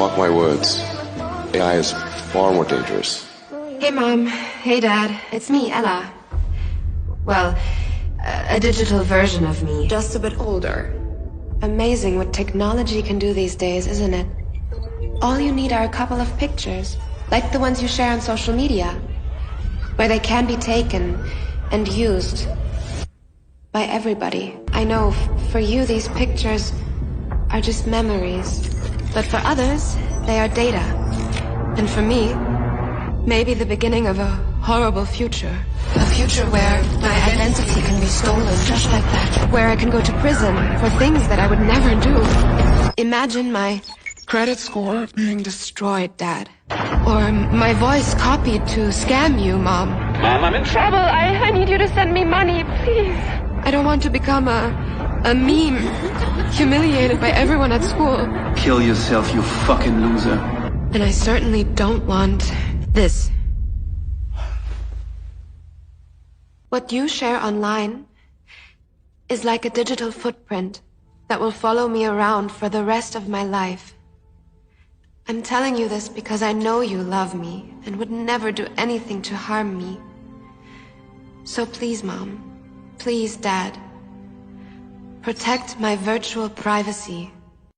Mark my words, AI is far more dangerous. Hey Mom, hey Dad, it's me, Ella. Well, a digital version of me, just a bit older. Amazing what technology can do these days, isn't it? All you need are a couple of pictures, like the ones you share on social media, where they can be taken and used by everybody. I know, for you these pictures are just memories, but for others, they are data. And for me, maybe the beginning of a horrible future. A future where my identity can be stolen just like that. Where I can go to prison for things that I would never do. Imagine my credit score being destroyed, Dad. Or my voice copied to scam you, Mom. Mom, I'm in trouble. I need you to send me money, please. I don't want to become a meme, humiliated by everyone at school. Kill yourself, you fucking loser. And I certainly don't want this. What you share online is like a digital footprint that will follow me around for the rest of my life. I'm telling you this because I know you love me and would never do anything to harm me. So please, Mom, please, Dad, protect my virtual privacy